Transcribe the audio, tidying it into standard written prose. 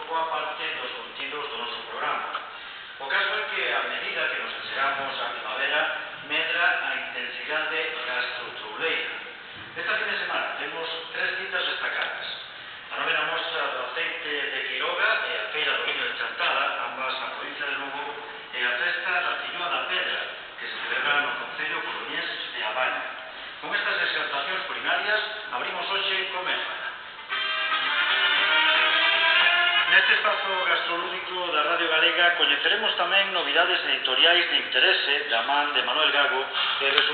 boa parte dos contidos do noso programa. O caso é que, a medida que nos achegamos á primavera, medra a intensidade gastro-trouleira. Esta fin de semana temos 3 citas destacadas: a novena mostra do aceite de Quiroga e a feira do viño de Chantada, ambas na provincia de Lugo, e a festa da Filloa da Pedra, que se celebra no concello coruñés de A Baña. Con estas exaltacións culinarias, abrimos hoxe Comeza. Neste espazo gastrolúdico da Radio Galega coñeceremos tamén novidades editoriais de interese da man de Manuel Gago, que